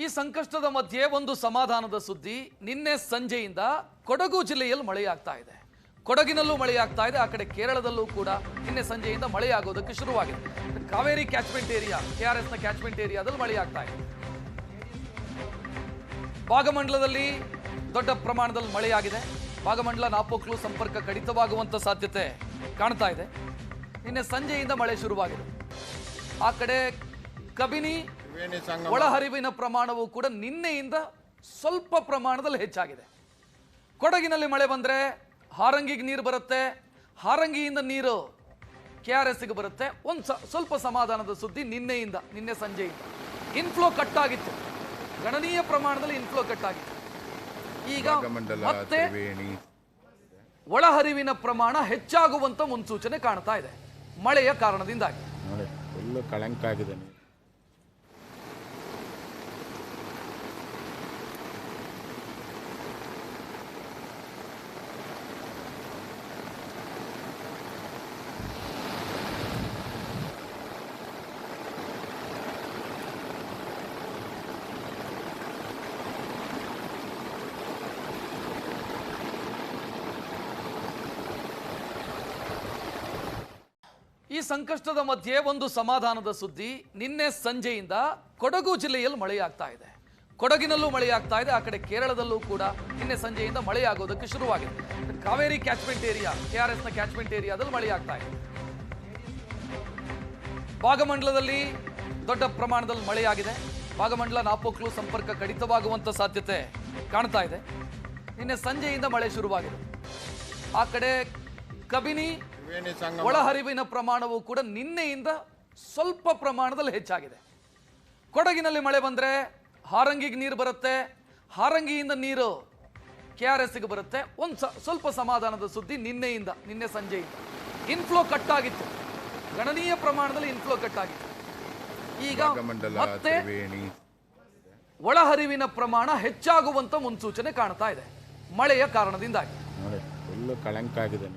ಈ ಸಂಕಷ್ಟದ ಮಧ್ಯೆ ಒಂದು ಸಮಾಧಾನದ ಸುದ್ದಿ. ನಿನ್ನೆ ಸಂಜೆಯಿಂದ ಕೊಡಗು ಜಿಲ್ಲೆಯಲ್ಲಿ ಮಳೆಯಾಗ್ತಾ ಇದೆ. ಕೊಡಗಿನಲ್ಲೂ ಮಳೆಯಾಗ್ತಾ ಇದೆ, ಆ ಕಡೆ ಕೇರಳದಲ್ಲೂ ಕೂಡ ನಿನ್ನೆ ಸಂಜೆಯಿಂದ ಮಳೆಯಾಗೋದಕ್ಕೆ ಶುರುವಾಗಿದೆ. ಕಾವೇರಿ ಕ್ಯಾಚ್ಮೆಂಟ್ ಏರಿಯಾ, KRSನ ಕ್ಯಾಚ್ಮೆಂಟ್ ಏರಿಯಾದಲ್ಲಿ ಮಳೆಯಾಗ್ತಾ ಇದೆ. ಭಾಗಮಂಡಲದಲ್ಲಿ ದೊಡ್ಡ ಪ್ರಮಾಣದಲ್ಲಿ ಮಳೆಯಾಗಿದೆ. ಭಾಗಮಂಡಲ ನಾಪೋಕ್ಲು ಸಂಪರ್ಕ ಕಡಿತವಾಗುವಂತ ಸಾಧ್ಯತೆ ಕಾಣ್ತಾ ಇದೆ. ನಿನ್ನೆ ಸಂಜೆಯಿಂದ ಮಳೆ ಶುರುವಾಗಿದೆ. ಆ ಕಡೆ ಕಬಿನಿ ಒಳಹರಿವಿನ ಪ್ರಮಾಣವು ಕೂಡ ನಿನ್ನೆಯಿಂದ ಸ್ವಲ್ಪ ಪ್ರಮಾಣದಲ್ಲಿ ಹೆಚ್ಚಾಗಿದೆ. ಕೊಡಗಿನಲ್ಲಿ ಮಳೆ ಬಂದರೆ ಹಾರಂಗಿಗೆ ನೀರು ಬರುತ್ತೆ, ಹಾರಂಗಿಯಿಂದ ನೀರು KRSಗೆ ಬರುತ್ತೆ. ಸ್ವಲ್ಪ ಸಮಾಧಾನದ ಸುದ್ದಿ ನಿನ್ನೆ ಸಂಜೆಯಿಂದ ಇನ್ಫ್ಲೋ ಕಟ್ ಆಗಿತ್ತು, ಗಣನೀಯ ಪ್ರಮಾಣದಲ್ಲಿ ಇನ್ಫ್ಲೋ ಕಟ್ ಆಗಿತ್ತು. ಈಗ ಮತ್ತೆ ಒಳಹರಿವಿನ ಪ್ರಮಾಣ ಹೆಚ್ಚಾಗುವಂತ ಮುನ್ಸೂಚನೆ ಕಾಣ್ತಾ ಇದೆ ಮಳೆಯ ಕಾರಣದಿಂದಾಗಿ. ಕಳಂಕ ಆಗಿದೆ. ಈ ಸಂಕಷ್ಟದ ಮಧ್ಯೆ ಒಂದು ಸಮಾಧಾನದ ಸುದ್ದಿ. ನಿನ್ನೆ ಸಂಜೆಯಿಂದ ಕೊಡಗು ಜಿಲ್ಲೆಯಲ್ಲಿ ಮಳೆಯಾಗ್ತಾ ಇದೆ. ಕೊಡಗಿನಲ್ಲೂ ಮಳೆಯಾಗ್ತಾ ಇದೆ, ಆ ಕಡೆ ಕೇರಳದಲ್ಲೂ ಕೂಡ ನಿನ್ನೆ ಸಂಜೆಯಿಂದ ಮಳೆಯಾಗೋದಕ್ಕೆ ಶುರುವಾಗಿದೆ. ಕಾವೇರಿ ಕ್ಯಾಚ್ಮೆಂಟ್ ಏರಿಯಾ, KRSನ ಕ್ಯಾಚ್ಮೆಂಟ್ ಏರಿಯಾದಲ್ಲಿ ಮಳೆಯಾಗ್ತಾ ಇದೆ. ಭಾಗಮಂಡಲದಲ್ಲಿ ದೊಡ್ಡ ಪ್ರಮಾಣದಲ್ಲಿ ಮಳೆಯಾಗಿದೆ. ಭಾಗಮಂಡಲ ನಾಪೋಕ್ಲು ಸಂಪರ್ಕ ಕಡಿತವಾಗುವಂತ ಸಾಧ್ಯತೆ ಕಾಣ್ತಾ ಇದೆ. ನಿನ್ನೆ ಸಂಜೆಯಿಂದ ಮಳೆ ಶುರುವಾಗಿದೆ. ಆ ಕಡೆ ಕಬಿನಿ ಒಳಹರಿವಿನ ಪ್ರಮಾಣವು ಕೂಡ ನಿನ್ನೆಯಿಂದ ಸ್ವಲ್ಪ ಪ್ರಮಾಣದಲ್ಲಿ ಹೆಚ್ಚಾಗಿದೆ. ಕೊಡಗಿನಲ್ಲಿ ಮಳೆ ಬಂದರೆ ಹಾರಂಗಿಗೆ ನೀರು ಬರುತ್ತೆ, ಹಾರಂಗಿಯಿಂದ ನೀರು KRSಗೆ ಬರುತ್ತೆ. ಸ್ವಲ್ಪ ಸಮಾಧಾನದ ಸುದ್ದಿ ನಿನ್ನೆ ಸಂಜೆಯಿಂದ ಇನ್ಫ್ಲೋ ಕಟ್ ಆಗಿತ್ತು, ಗಣನೀಯ ಪ್ರಮಾಣದಲ್ಲಿ ಇನ್ಫ್ಲೋ ಕಟ್ ಆಗಿತ್ತು. ಈಗ ಮತ್ತೆ ಒಳಹರಿವಿನ ಪ್ರಮಾಣ ಹೆಚ್ಚಾಗುವಂತ ಮುನ್ಸೂಚನೆ ಕಾಣ್ತಾ ಇದೆ ಮಳೆಯ ಕಾರಣದಿಂದಾಗಿ. ಕಳಂಕ ಆಗಿದೆ.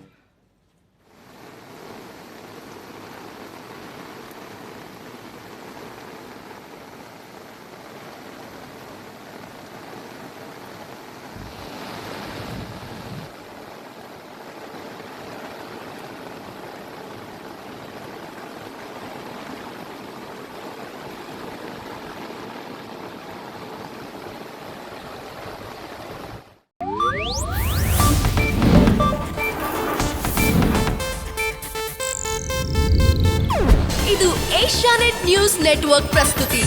ಇದು ಏಷ್ಯಾನೆಟ್ ನ್ಯೂಸ್ ನೆಟ್ವರ್ಕ್ ಪ್ರಸ್ತುತಿ.